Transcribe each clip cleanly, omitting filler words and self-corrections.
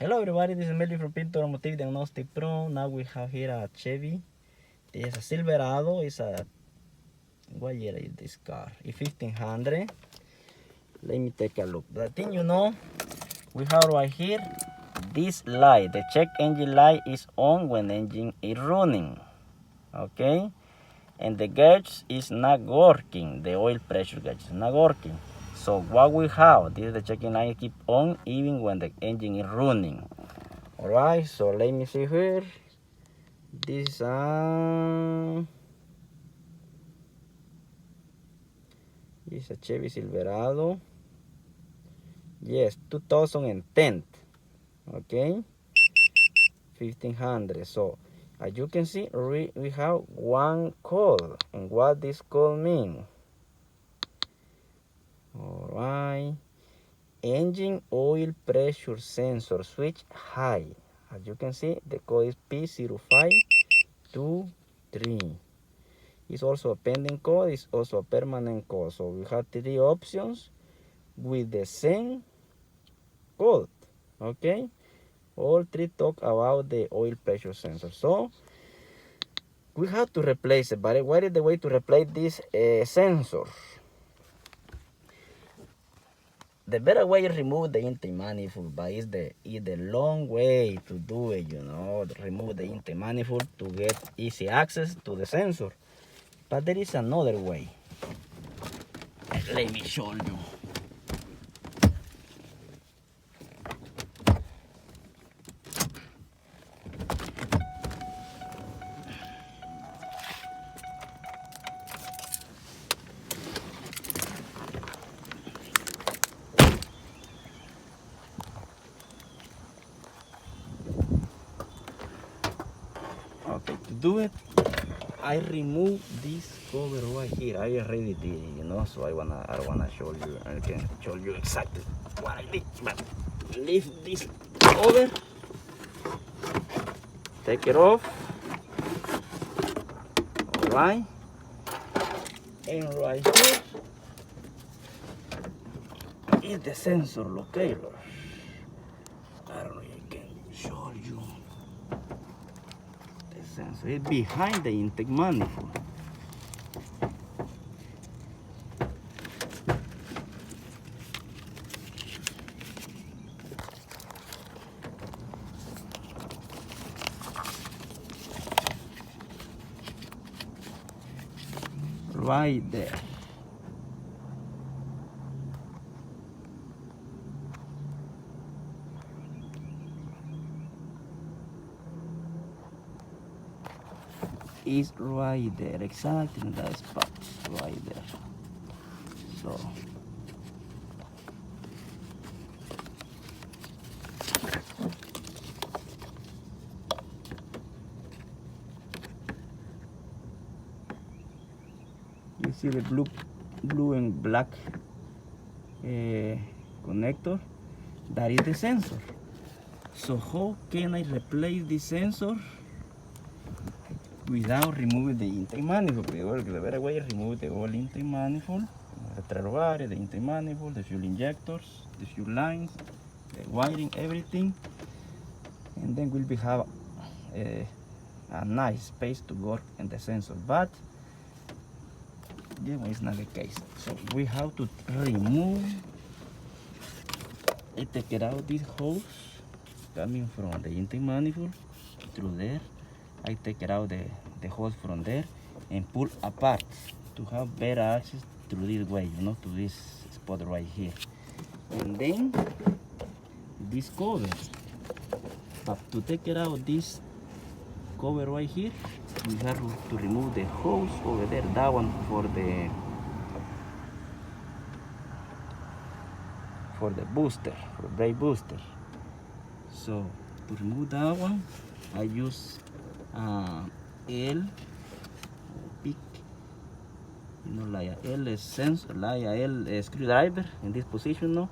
Hello everybody, this is Melvin from Pinto Automotive Diagnostic Pro. Now we have here a Chevy. This is a Silverado. It's a, what year is this car? It's 1500. Let me take a look. The thing we have right here, this light, the check engine light is on when engine is running. Okay? And the gauge is not working. The oil pressure gauge is not working. So what we have, this is the checking light keep on even when the engine is running. Alright, so let me see here. This is a Chevy Silverado. Yes, 2010. Okay, 1500. So as you can see, we have one code, and what this code mean? Alright, engine oil pressure sensor switch high. As you can see, the code is P0523. It's also a pending code, it's also a permanent code. So we have three options with the same code. Okay, all three talk about the oil pressure sensor. So we have to replace it. But what is the way to replace this sensor? The better way is remove the intake manifold, but it's the long way to do it, remove the intake manifold to get easy access to the sensor. But there is another way. Let me show you. Okay, to do it, I remove this cover right here. I already did it, so I don't wanna show you. I can show you exactly what I did. But leave this cover, take it off. Alright, and right here is the sensor locator. I don't know if I can show you. Sensor is behind the intake manifold. Right there. Is right there, exactly in that spot, right there. So you see the blue and black connector. That is the sensor. So how can I replace the sensor without removing the intake manifold? The better way is remove the whole intake manifold, the retrobarrier, the intake manifold, the fuel injectors, the fuel lines, the wiring, everything, and then we'll have a nice space to work in the sensor. But this one is not the case. So we have to remove and take it out this hose coming from the intake manifold through there. I take it out the hose from there and pull apart to have better access through this way, to this spot right here. And then this cover. But to take it out this cover right here, we have to remove the hose over there. That one for the booster, for the brake booster. So to remove that one, I use L pick, like a L sensor, like a L screwdriver in this position. Now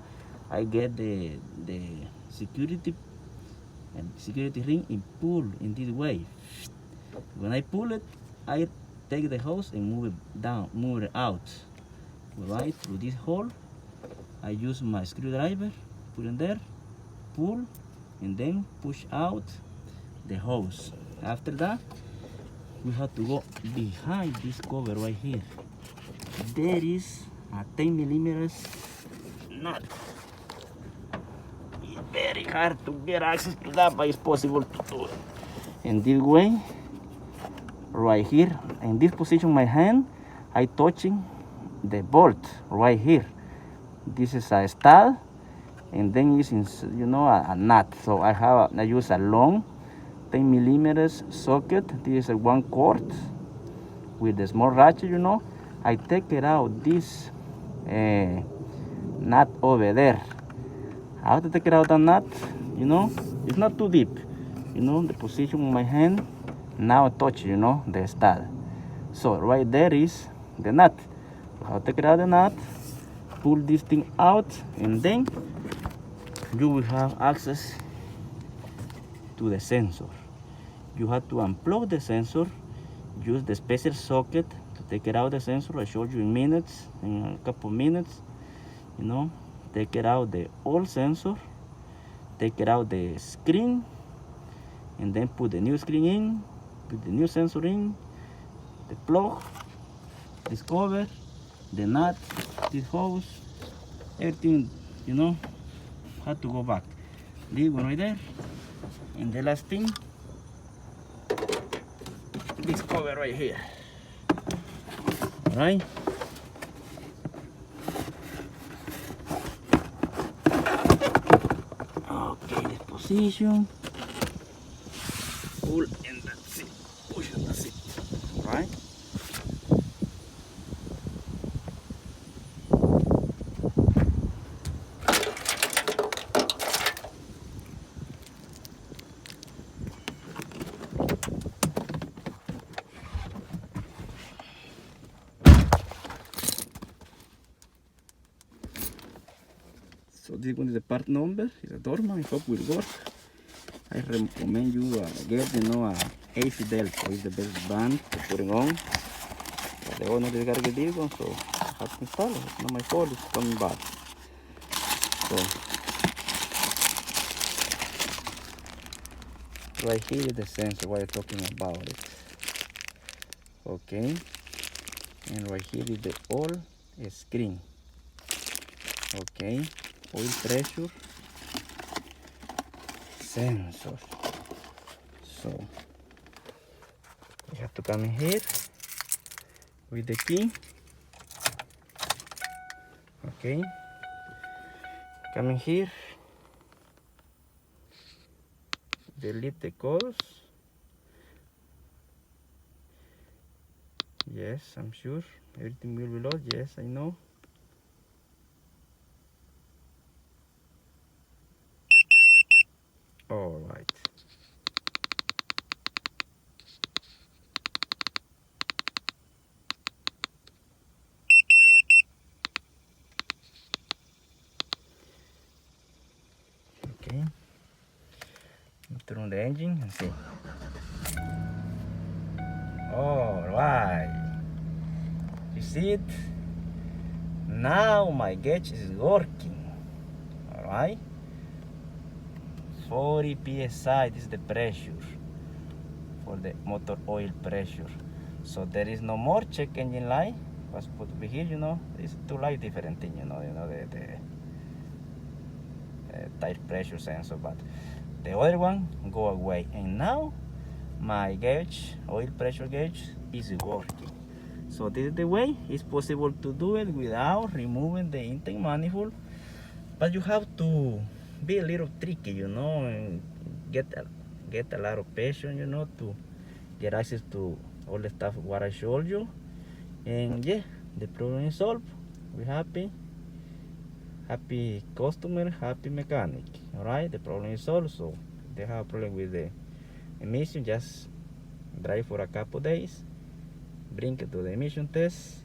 I get the security ring and pull in this way. When I pull it, I take the hose and move it down, move it out. Right through this hole, I use my screwdriver, put in there, pull, and then push out the hose. After that, we have to go behind this cover right here. There is a 10 millimeters nut. It's very hard to get access to that, but it's possible to do it. In this way, right here, in this position, my hand, I touching the bolt right here. This is a stud, and then it's a nut. So I use a long 10 millimeters socket. This is a 1 quart with the small ratchet. I take it out this nut over there. I have to take it out the nut. It's not too deep. The position of my hand now touch the stud. So right there is the nut. I'll take it out the nut, pull this thing out, and then you will have access to the sensor. You have to unplug the sensor, use the special socket to take it out the sensor. I showed you in a couple minutes. Take it out the old sensor, take it out the screen, and then put the new screen in, put the new sensor in, the plug, this cover, the nut, this hose, everything, had to go back. This one right there, and the last thing, this cover right here. All right. Okay, this position. Pull and that's it. Push and that's it. All right. So this one is the part number. It's a Dorman. I hope it will work. I recommend you get a AC Delta. It's the best band to put it on. But the owner is gotta get this one, so I have to install it. It's not my fault. It's coming back. So right here is the sensor. What I'm talking about it. Okay. And right here is the oil screen. Okay. Oil pressure sensor. So you have to come in here with the key. Okay, come in here, delete the coils. Yes, I'm sure everything will be lost. Yes, I know. All right. Okay. Turn on the engine and see. All right. You see it? Now my gauge is working. All right. 40 psi, this is the pressure for the motor oil pressure. So there is no more check engine light. Was supposed to be here, It's two light different thing, the tire pressure sensor, but the other one go away. And now my gauge, oil pressure gauge, is working. So this is the way it's possible to do it without removing the intake manifold. But you have to be a little tricky, and get a lot of patience, to get access to all the stuff what I showed you. And yeah, the problem is solved. We're happy customer, happy mechanic. All right, the problem is solved. So if they have a problem with the emission, just drive for a couple days, bring it to the emission test,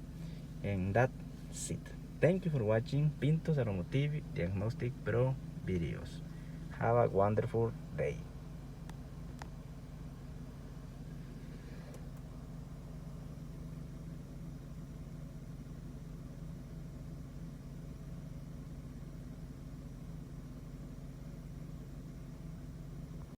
and that's it. Thank you for watching Pintos Automotive Diagnostic Pro videos. Have a wonderful day.